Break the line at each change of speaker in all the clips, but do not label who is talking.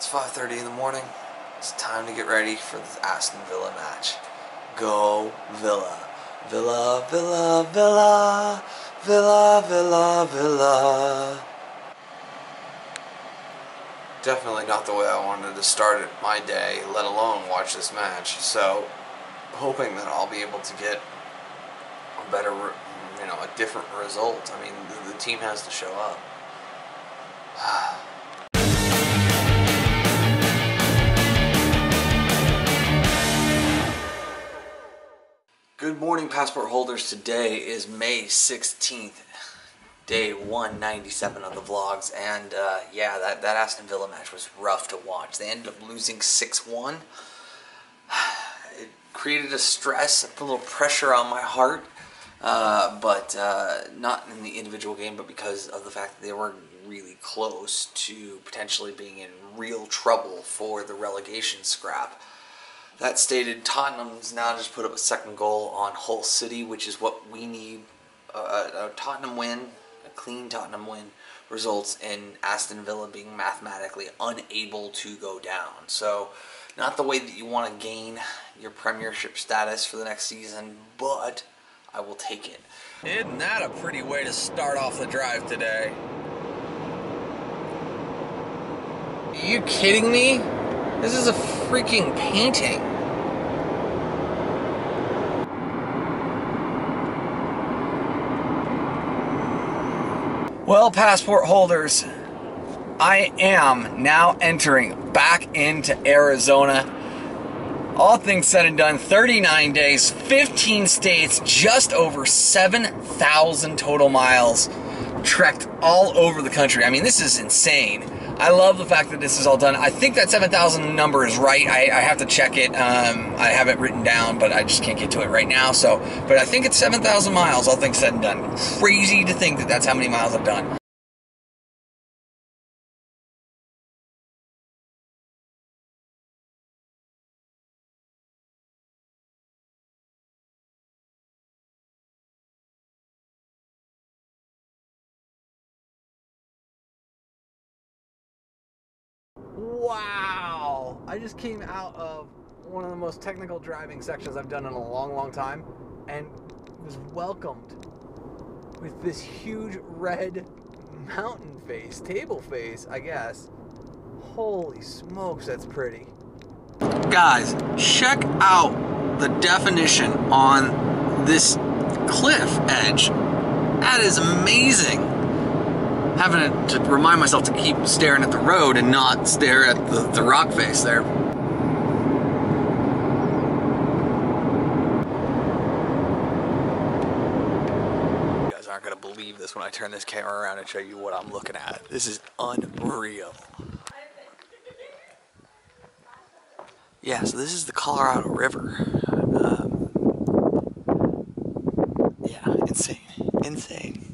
It's 5:30 in the morning. It's time to get ready for this Aston Villa match. Go Villa. Villa, Villa, Villa. Villa, Villa, Villa. Definitely not the way I wanted to start my day, let alone watch this match. So, hoping that I'll be able to get a better, a different result. I mean, the team has to show up. Good morning, passport holders. Today is May 16th, day 197 of the vlogs, and yeah, that Aston Villa match was rough to watch. They ended up losing 6-1. It created a stress, a little pressure on my heart, but not in the individual game, but because of the fact that they were really close to potentially being in real trouble for the relegation scrap. That stated, Tottenham's now just put up a second goal on Hull City, which is what we need. A Tottenham win, a clean Tottenham win, results in Aston Villa being mathematically unable to go down. So, not the way that you want to gain your Premiership status for the next season, but I will take it. Isn't that a pretty way to start off the drive today? Are you kidding me? This is a freaking painting. Well, passport holders, I am now entering back into Arizona. All things said and done, 39 days, 15 states, just over 7,000 total miles trekked all over the country. I mean, this is insane. I love the fact that this is all done. I think that 7,000 number is right. I have to check it. I have it written down, but I just can't get to it right now. So, but I think it's 7,000 miles, all things said and done. Crazy to think that that's how many miles I've done. Wow! I just came out of one of the most technical driving sections I've done in a long, long time, and was welcomed with this huge red mountain face, table face, I guess. Holy smokes, that's pretty. Guys, check out the definition on this cliff edge. That is amazing. Having to remind myself to keep staring at the road and not stare at the rock face there. You guys aren't going to believe this when I turn this camera around and show you what I'm looking at. This is unreal. Yeah, so this is the Colorado River. Yeah, insane. Insane.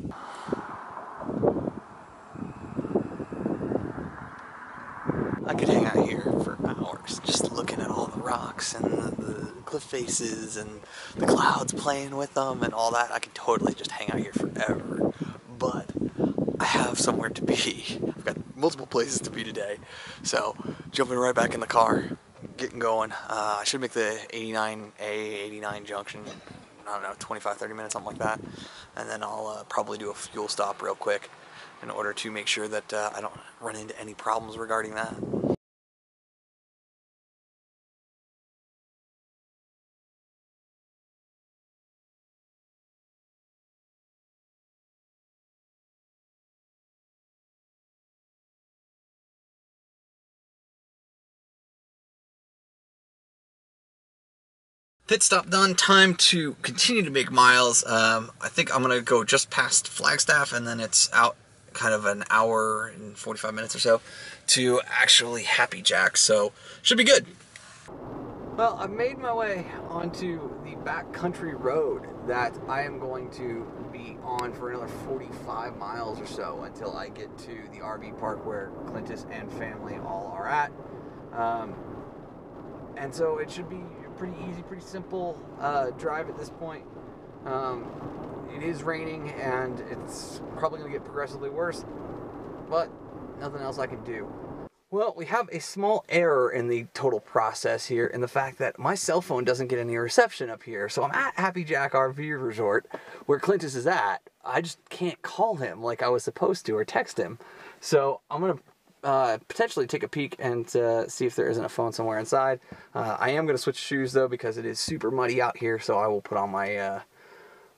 I could hang out here for hours just looking at all the rocks and the cliff faces and the clouds playing with them and all that. I could totally just hang out here forever, but I have somewhere to be. I've got multiple places to be today, so jumping right back in the car, getting going. I should make the 89 junction, I don't know, 25-30 minutes, something like that, and then I'll probably do a fuel stop real quick in order to make sure that I don't run into any problems regarding that. Pit stop done, time to continue to make miles. I think I'm gonna go just past Flagstaff, and then it's out kind of an hour and 45 minutes or so to actually Happy Jack, so should be good. Well, I've made my way onto the backcountry road that I am going to be on for another 45 miles or so until I get to the RV park where Clintus and family all are at. And so it should be pretty easy, pretty simple drive at this point. It is raining and it's probably going to get progressively worse, but nothing else I can do. Well, we have a small error in the total process here in the fact that my cell phone doesn't get any reception up here. So I'm at Happy Jack RV Resort, where Clintus is at. I just can't call him like I was supposed to or text him. So I'm going to potentially take a peek and see if there isn't a phone somewhere inside. I am going to switch shoes, though, because it is super muddy out here. So I will put on my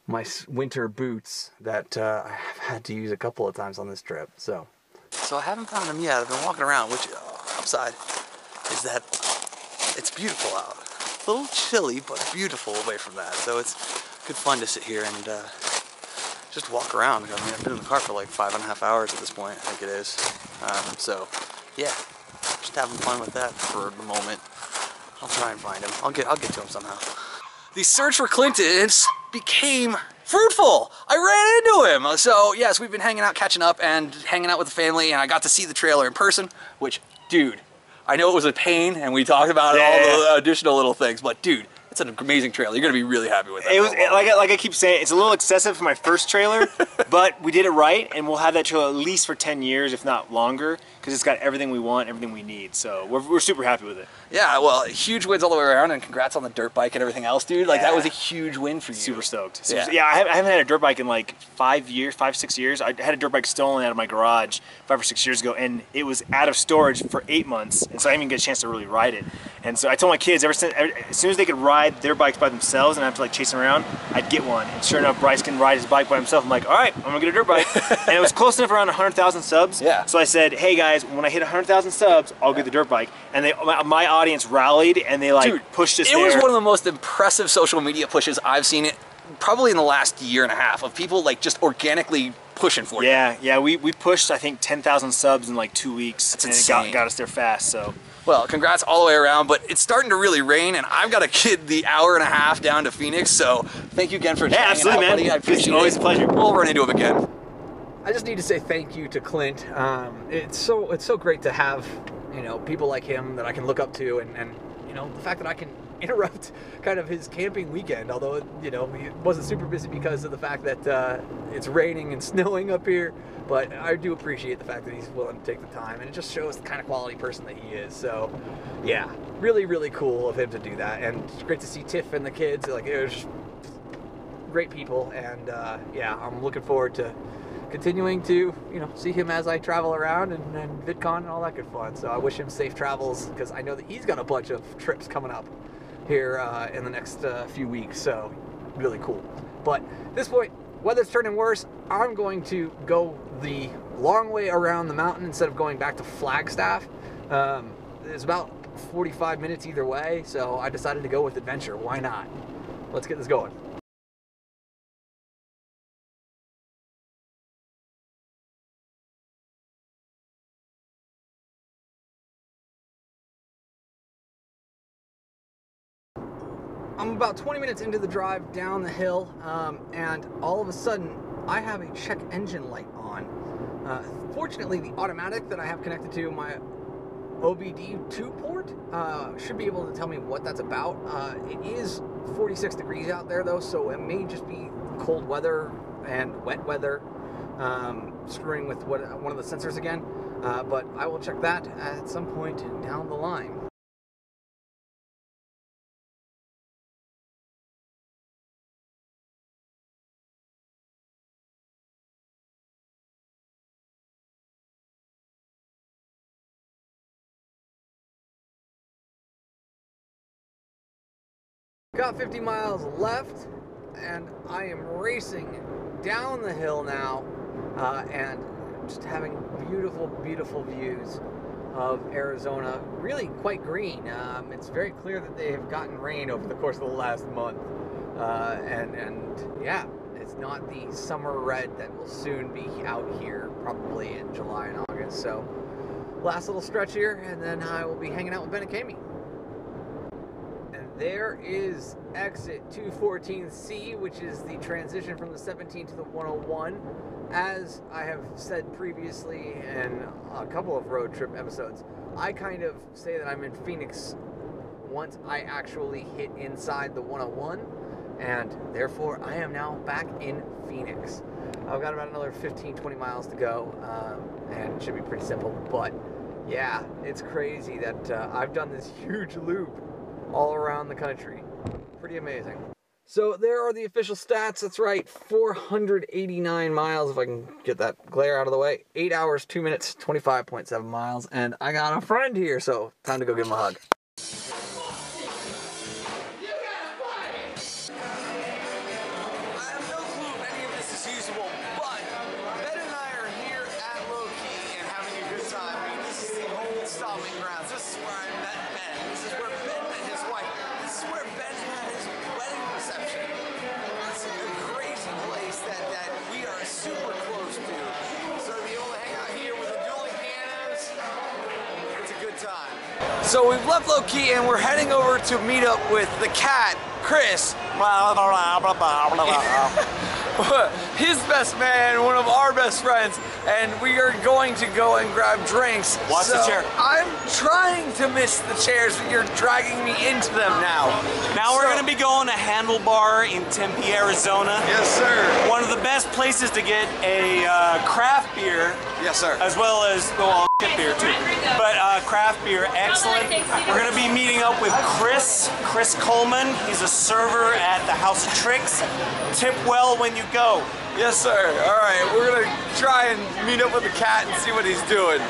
my winter boots that I've had to use a couple of times on this trip. So I haven't found him yet. I've been walking around, which upside is that it's beautiful out. A little chilly, but beautiful away from that. So it's good fun to sit here and just walk around. I mean, I've been in the car for like 5.5 hours at this point, I think it is. So yeah, just having fun with that for the moment. I'll try and find him. I'll get to him somehow. The search for Clintus became fruitful. I ran into him. So yes, we've been hanging out, catching up, and hanging out with the family, and I got to see the trailer in person, which, dude, I know it was a pain, and we talked about all the additional little things, but dude, it's an amazing trailer. You're gonna be really happy with it.
It was like I keep saying, it's a little excessive for my first trailer, but we did it right, and we'll have that trailer at least for 10 years, if not longer, because it's got everything we want, everything we need. So we're super happy with it.
Yeah, well, huge wins all the way around, and congrats on the dirt bike and everything else, dude. Like, that was a huge win for you.
Super stoked. Yeah, I haven't had a dirt bike in like 5, 6 years. I had a dirt bike stolen out of my garage 5 or 6 years ago, and it was out of storage for 8 months, and so I didn't even get a chance to really ride it. And so I told my kids, as soon as they could ride their bikes by themselves and I have to like chase them around, I'd get one. And sure enough, Bryce can ride his bike by himself. I'm like, all right, I'm gonna get a dirt bike. And it was close enough, around 100,000 subs.
Yeah.
So I said, hey guys, when I hit 100,000 subs, I'll get the dirt bike. And my audience rallied, and they like pushed us there.
It was one of the most impressive social media pushes I've seen it probably in the last year and a half, of people like just organically pushing for you.
Yeah, we pushed I think 10,000 subs in like 2 weeks.
That's
and
insane.
It got us there fast. So.
Well, congrats all the way around, but it's starting to really rain, and I've got to kid the hour and a half down to Phoenix, so thank you again for hanging
absolutely,
out,
man.
buddy. I appreciate it.
It's always a pleasure.
We'll run into him again. I just need to say thank you to Clint. It's so great to have, you know, people like him that I can look up to, and you know, the fact that I can interrupt kind of his camping weekend, although, you know, he wasn't super busy because of the fact that it's raining and snowing up here, but I do appreciate the fact that he's willing to take the time, and it just shows the kind of quality person that he is. So yeah, really cool of him to do that, and it's great to see Tiff and the kids. Like, it was great people, and yeah, I'm looking forward to continuing to, you know, see him as I travel around and VidCon and all that good fun. So I wish him safe travels, because I know that he's got a bunch of trips coming up here in the next few weeks. So really cool. But at this point, weather's turning worse. I'm going to go the long way around the mountain instead of going back to Flagstaff. It's about 45 minutes either way, so I decided to go with adventure. Why not? Let's get this going. I'm about 20 minutes into the drive down the hill, and all of a sudden I have a check engine light on. Fortunately, the automatic that I have connected to my OBD2 port should be able to tell me what that's about. It is 46 degrees out there though, so it may just be cold weather and wet weather screwing with one of the sensors again, but I will check that at some point down the line. Got 50 miles left, and I am racing down the hill now, and just having beautiful views of Arizona. Really quite green. It's very clear that they have gotten rain over the course of the last month, and yeah, it's not the summer red that will soon be out here, probably in July and August. So last little stretch here, and then I will be hanging out with Ben and Kami. There is exit 214C, which is the transition from the 17 to the 101. As I have said previously in a couple of road trip episodes, I kind of say that I'm in Phoenix once I actually hit inside the 101, and therefore I am now back in Phoenix. I've got about another 15-20 miles to go, and it should be pretty simple, but Yeah, it's crazy that I've done this huge loop all around the country. Pretty amazing. So there are the official stats. That's right, 489 miles, if I can get that glare out of the way. 8 hours, 2 minutes, 25.7 miles. And I got a friend here, so time to go give him a hug. So we've left low key and we're heading over to meet up with the cat, Chris. His best man, one of our best friends, and we are going to go and grab drinks.
Watch the chair.
I'm trying to miss the chairs, but you're dragging me into them now.
Now we're going to be going to Handlebar in Tempe, Arizona.
Yes, sir.
One of the best places to get a craft beer.
Yes, sir.
As well as, well, shit beer too. But craft beer, excellent. We're going to be meeting up with Chris Coleman. He's a server at the House of Tricks. Tip well when you go.
Yes, sir. All right, we're going to try and meet up with the cat and see what he's doing.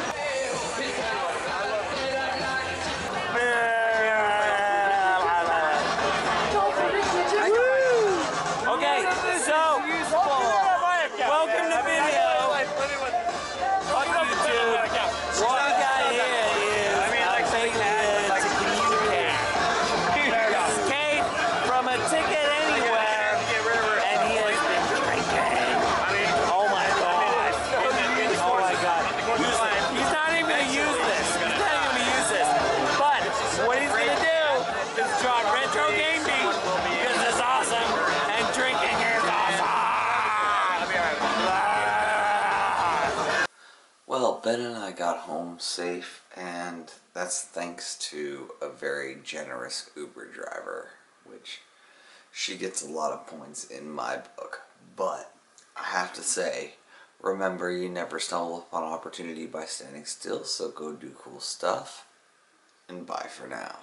Well, Ben and I got home safe, and that's thanks to a very generous Uber driver, which she gets a lot of points in my book. But I have to say, remember, you never stumble upon opportunity by standing still, so go do cool stuff, and bye for now.